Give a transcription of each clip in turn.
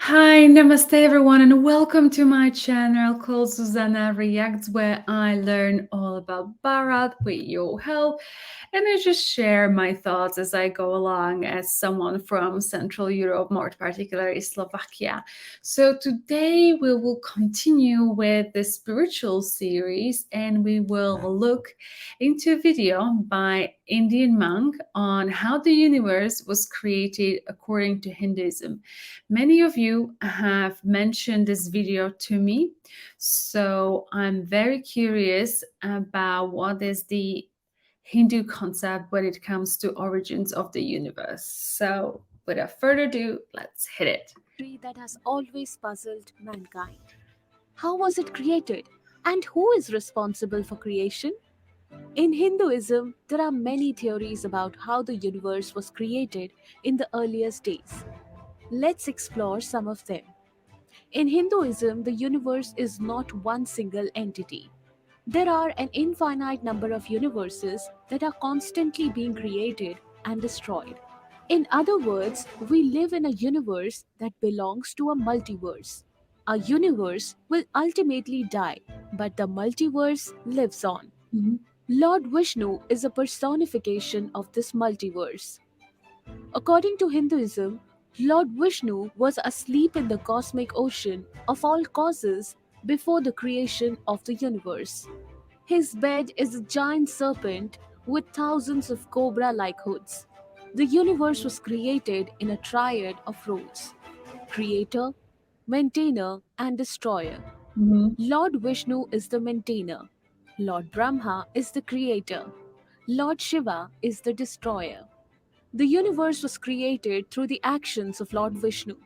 Hi, namaste everyone, and welcome to my channel called Zuzanareacts, where I learn all about Bharat with your help, and I just share my thoughts as I go along as someone from Central Europe, more particularly Slovakia. So today we will continue with the spiritual series, and we will look into a video by Indian monk on how the universe was created according to Hinduism. Many of you have mentioned this video to me, so I'm very curious about what is the Hindu concept when it comes to origins of the universe. So, without further ado, let's hit it. That has always puzzled mankind. How was it created? And who is responsible for creation? In Hinduism, there are many theories about how the universe was created in the earliest days. Let's explore some of them. In Hinduism, the universe is not one single entity. There are an infinite number of universes that are constantly being created and destroyed. In other words, we live in a universe that belongs to a multiverse. A universe will ultimately die, but the multiverse lives on. Mhm. Lord Vishnu is a personification of this multiverse. According to Hinduism, Lord Vishnu was asleep in the cosmic ocean of all causes before the creation of the universe. His bed is a giant serpent with thousands of cobra like hoods. The universe was created in a triad of roles: creator, maintainer, and destroyer. Mhm. Lord Vishnu is the maintainer, Lord Brahma is the creator, Lord Shiva is the destroyer. The universe was created through the actions of Lord Vishnu,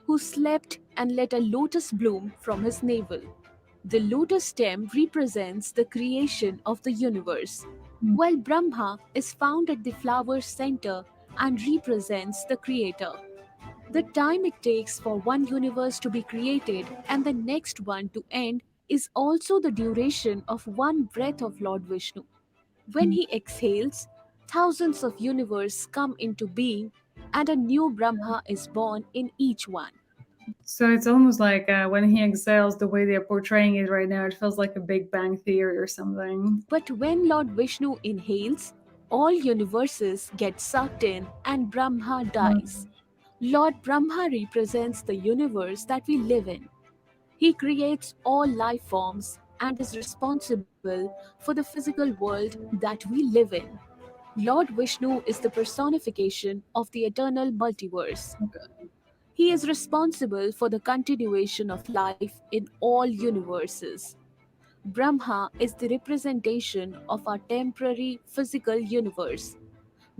who slept and let a lotus bloom from his navel. The lotus stem represents the creation of the universe, while Brahma is found at the flower's center and represents the creator. The time it takes for one universe to be created and the next one to end is also the duration of one breath of Lord Vishnu. When he exhales, thousands of universes come into being and a new Brahma is born in each one. So it's almost like when he exhales, the way they're portraying it right now, it feels like a Big Bang Theory or something. But when Lord Vishnu inhales, all universes get sucked in and Brahma dies. Lord Brahma represents the universe that we live in. He creates all life forms and is responsible for the physical world that we live in. Lord Vishnu is the personification of the eternal multiverse. He is responsible for the continuation of life in all universes. Brahma is the representation of our temporary physical universe,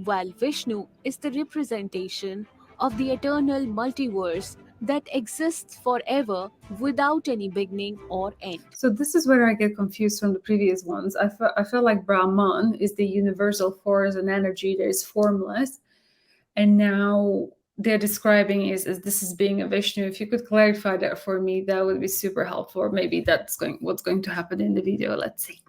while Vishnu is the representation of the eternal multiverse that exists forever without any beginning or end. So this is where I get confused from the previous ones. I feel like Brahman is the universal force and energy that is formless, and now they're describing is as this is being a Vishnu. If you could clarify that for me, that would be super helpful. Or maybe that's going what's going to happen in the video. Let's see.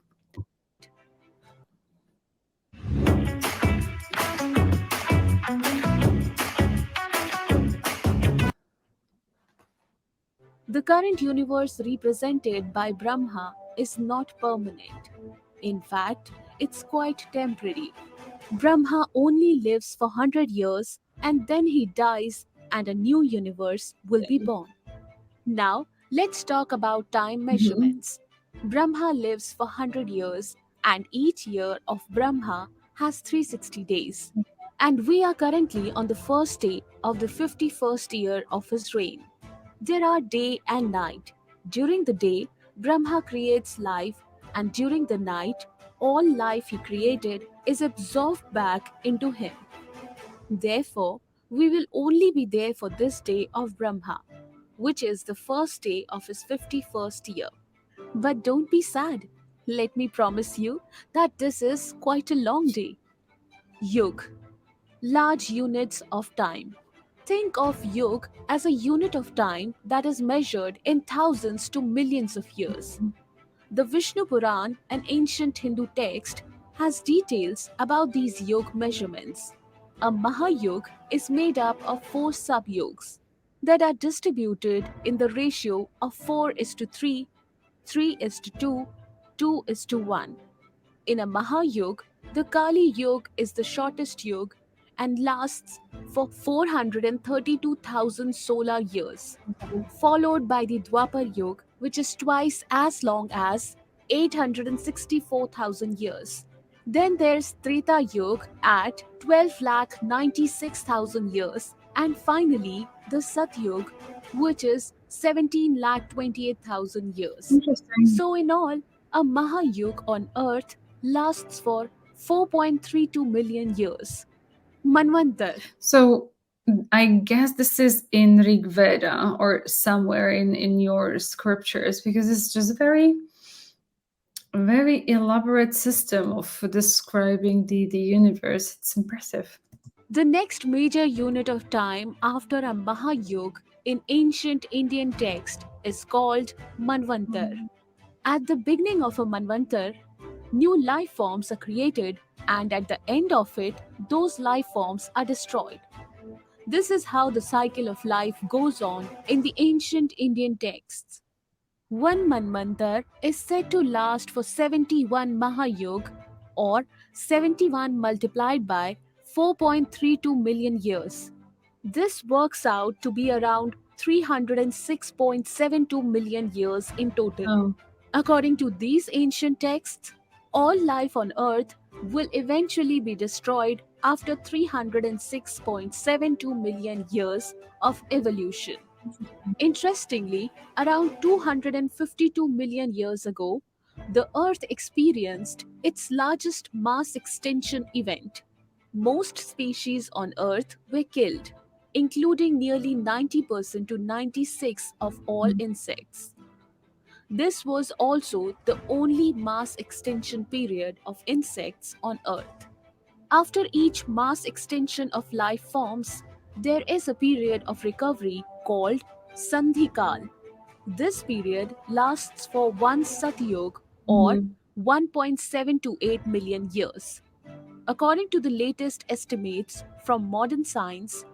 The current universe represented by Brahma is not permanent. In fact, it's quite temporary. Brahma only lives for 100 years and then he dies and a new universe will be born. Now, let's talk about time Mhm. measurements. Brahma lives for 100 years and each year of Brahma has 360 days. And we are currently on the first day of the 51st year of his reign. There are day and night. During the day, Brahma creates life, and during the night, all life he created is absorbed back into him. Therefore, we will only be there for this day of Brahma, which is the first day of his 51st year. But don't be sad. Let me promise you that this is quite a long day. Yug, large units of time. Think of yug as a unit of time that is measured in thousands to millions of years. The Vishnu Puran, an ancient Hindu text, has details about these yug measurements. A Mahayug is made up of four sub-yugs. that are distributed in the ratio of 4 is to 3, 3 is to 2, 2 is to 1. In a Mahayug, the Kali Yug is the shortest yug and lasts for 432,000 solar years, followed by the Dwapar Yug, which is twice as long as 864,000 years. Then there's Treta Yug at 12,96,000 years, and finally the Satyug, which is 17,28,000 years. Interesting. So, in all, a Mahayug on Earth lasts for 4.32 million years. Manvantar. So I guess this is in Rig Veda or somewhere in your scriptures because it's just very elaborate system of describing the universe. It's impressive. The next major unit of time after a Mahayug in ancient Indian text is called Manvantar. At the beginning of a Manvantar, new life forms are created, and at the end of it, those life forms are destroyed. This is how the cycle of life goes on in the ancient Indian texts. One Manvantar is said to last for 71 Mahayug or 71 multiplied by 4.32 million years. This works out to be around 306.72 million years in total. Oh, According to these ancient texts, all life on Earth will eventually be destroyed after 306.72 million years of evolution. Interestingly, around 252 million years ago, the Earth experienced its largest mass extinction event. Most species on Earth were killed, including nearly 90% to 96 of all insects. This was also the only mass extinction period of insects on Earth. After each mass extinction of life forms, there is a period of recovery called Sandhikal. This period lasts for one Satyug or mhm. 1.728 million years. According to the latest estimates from modern science,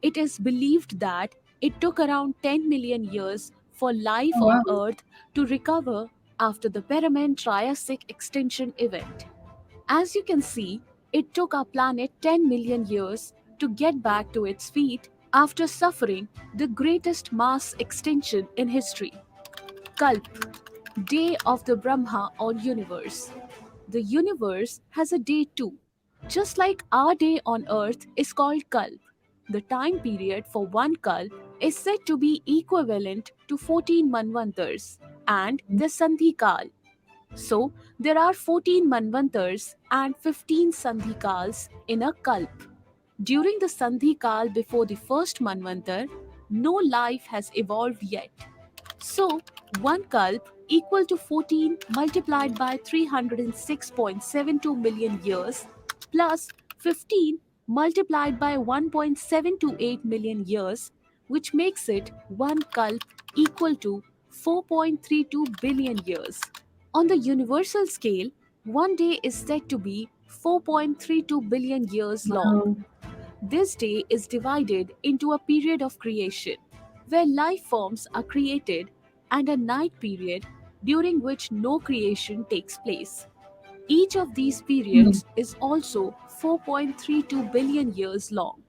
it is believed that it took around 10 million years for life Oh, on wow. Earth to recover after the Permian Triassic extinction event. As you can see, it took our planet 10 million years to get back to its feet after suffering the greatest mass extinction in history. Kalp, day of the Brahma or universe. The universe has a day too. Just like our day on earth is called Kalp, the time period for one Kalp is said to be equivalent to 14 Manvantars and the Sandhi Kal. So, there are 14 Manvantars and 15 Sandhikals in a Kalp. During the Sandhikal before the first Manvantar, no life has evolved yet. So, one Kalp equal to 14 multiplied by 306.72 million years plus 15 multiplied by 1.728 million years, which makes it one Kalp equal to 4.32 billion years. On the universal scale, one day is said to be 4.32 billion years long. Wow. This day is divided into a period of creation, where life forms are created, and a night period during which no creation takes place. Each of these Hmm. periods is also 4.32 billion years long.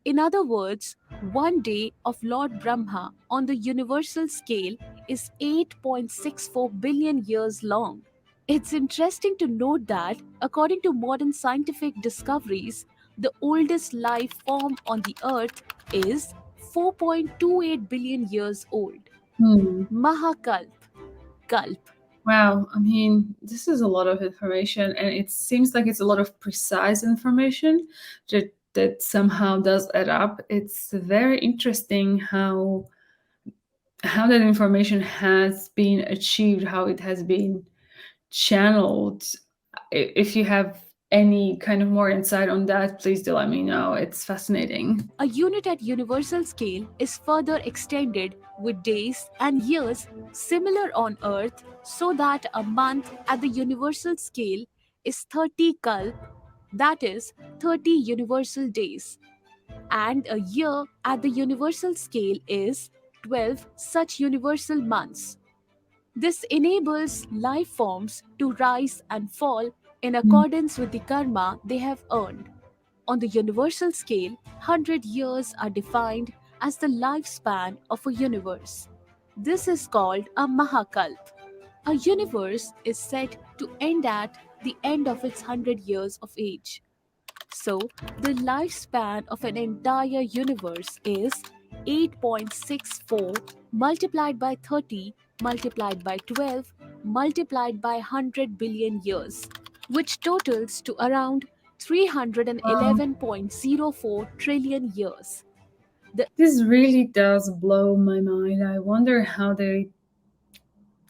In other words, one day of Lord Brahma on the universal scale is 8.64 billion years long. It's interesting to note that, according to modern scientific discoveries, the oldest life form on the earth is 4.28 billion years old. Hmm. Mahakalp. Kalp. Wow. I mean, this is a lot of information, and it seems like it's a lot of precise information that somehow does add up. It's very interesting how that information has been achieved, how it has been channeled. If you have any kind of more insight on that, please do let me know. It's fascinating. A unit at universal scale is further extended with days and years similar on Earth, so that a month at the universal scale is 30 kalp, that is 30 universal days. And a year at the universal scale is 12 such universal months. This enables life forms to rise and fall in Mm. accordance with the karma they have earned. On the universal scale, 100 years are defined as the lifespan of a universe. This is called a Mahakalp. A universe is said to end at the end of its 100 years of age. So, the lifespan of an entire universe is 8.64 multiplied by 30 multiplied by 12 multiplied by 100 billion years, which totals to around Wow. 311.04 trillion years. The This really does blow my mind. I wonder how they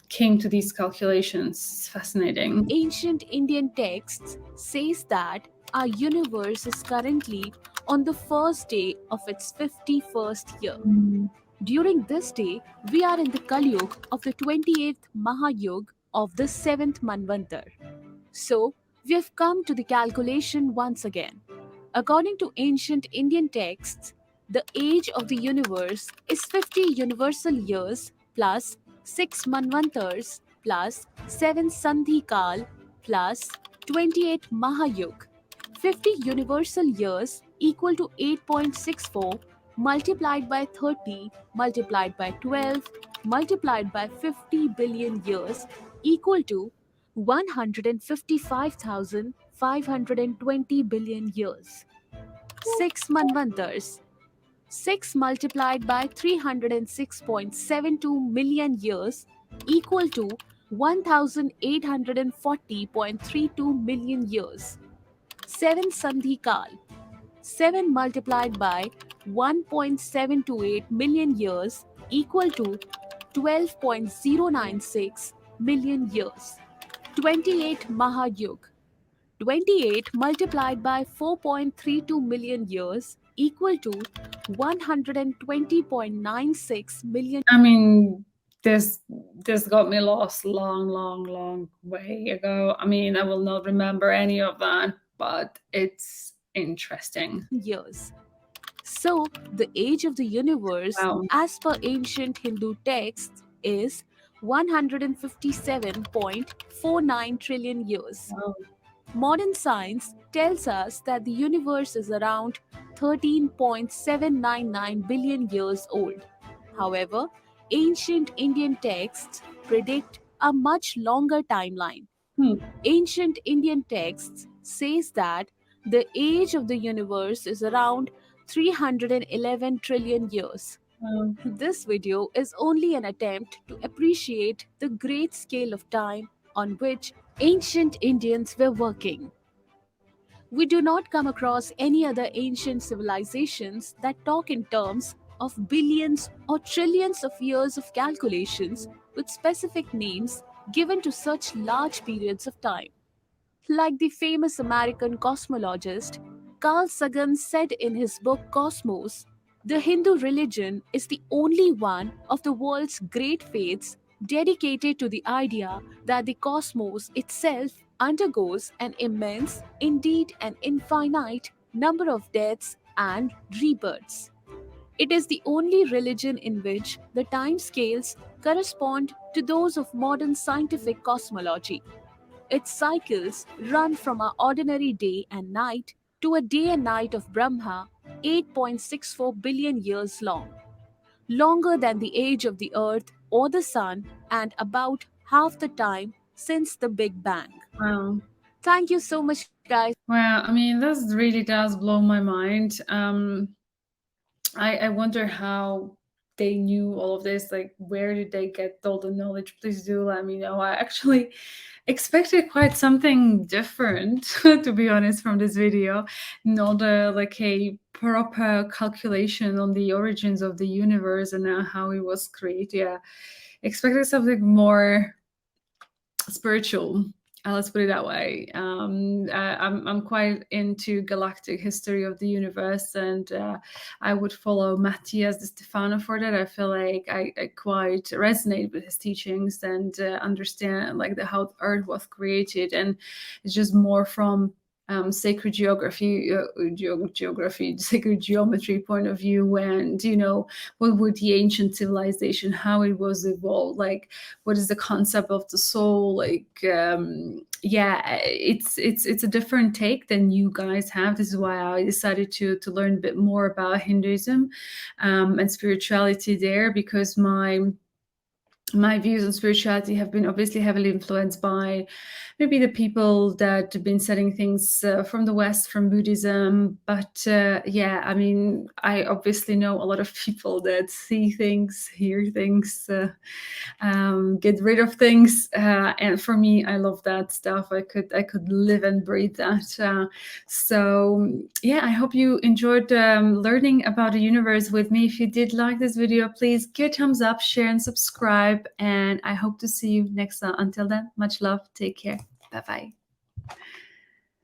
came to these calculations. It's fascinating. ancient Indian texts says that our universe is currently on the first day of its 51st year. Mm. During this day, we are in the Kalyug of the 28th Mahayug of the 7th Manvantar. So, we have come to the calculation once again. According to ancient Indian texts, the age of the universe is 50 universal years plus 6 Manvantars plus 7 Sandhi Kal plus 28 Mahayug. 50 universal years equal to 8.64 multiplied by 30 multiplied by 12 multiplied by 50 billion years equal to 155,520 billion years. 6 Manvantars. 6 multiplied by 306.72 million years equal to 1840.32 million years. 7 Sandhi Kal. 7 multiplied by 1.728 million years equal to 12.096 million years. 28 Mahayug. 28 multiplied by 4.32 million years equal to 120.96 million. I mean, this this got me lost long, long, long way ago. I mean, I will not remember any of that, but it's interesting. Years. So, the age of the universe, Wow. as per ancient Hindu texts, is 157.49 trillion years. Wow. Modern science tells us that the universe is around 13.799 billion years old. However, ancient Indian texts predict a much longer timeline. Hmm. Ancient Indian texts says that the age of the universe is around 311 trillion years. Wow. This video is only an attempt to appreciate the great scale of time on which ancient Indians were working. We do not come across any other ancient civilizations that talk in terms of billions or trillions of years of calculations with specific names given to such large periods of time. Like the famous American cosmologist Carl Sagan said in his book Cosmos, the Hindu religion is the only one of the world's great faiths dedicated to the idea that the cosmos itself undergoes an immense, indeed an infinite, number of deaths and rebirths. It is the only religion in which the time scales correspond to those of modern scientific cosmology. Its cycles run from our ordinary day and night to a day and night of Brahma, 8.64 billion years long, longer than the age of the Earth or the Sun, and about half the time since the Big Bang. Wow. Thank you so much, guys. Well, I mean, this really does blow my mind. I wonder how they knew all of this. Like, where did they get all the knowledge? Please do let me know. I actually expected quite something different, to be honest, from this video. Not like a proper calculation on the origins of the universe and how it was created. Yeah, expected something more spiritual. Let's put it that way. I'm quite into galactic history of the universe, and I would follow Matthias de Stefano for that. I feel like I quite resonate with his teachings and understand like how Earth was created, and it's just more from sacred geography, sacred geometry point of view, and what were the ancient civilization, how it was evolved, like what is the concept of the soul, like yeah, it's a different take than you guys have. This is why I decided to learn a bit more about Hinduism and spirituality there, because my views on spirituality have been obviously heavily influenced by maybe the people that have been studying things from the West, from Buddhism. But yeah, I mean, I obviously know a lot of people that see things, hear things, get rid of things, and for me, I love that stuff. I could live and breathe that. So yeah, I hope you enjoyed learning about the universe with me. If you did like this video, please give a thumbs up, share, and subscribe. And I hope to see you next time. Until then, much love. Take care. Bye bye.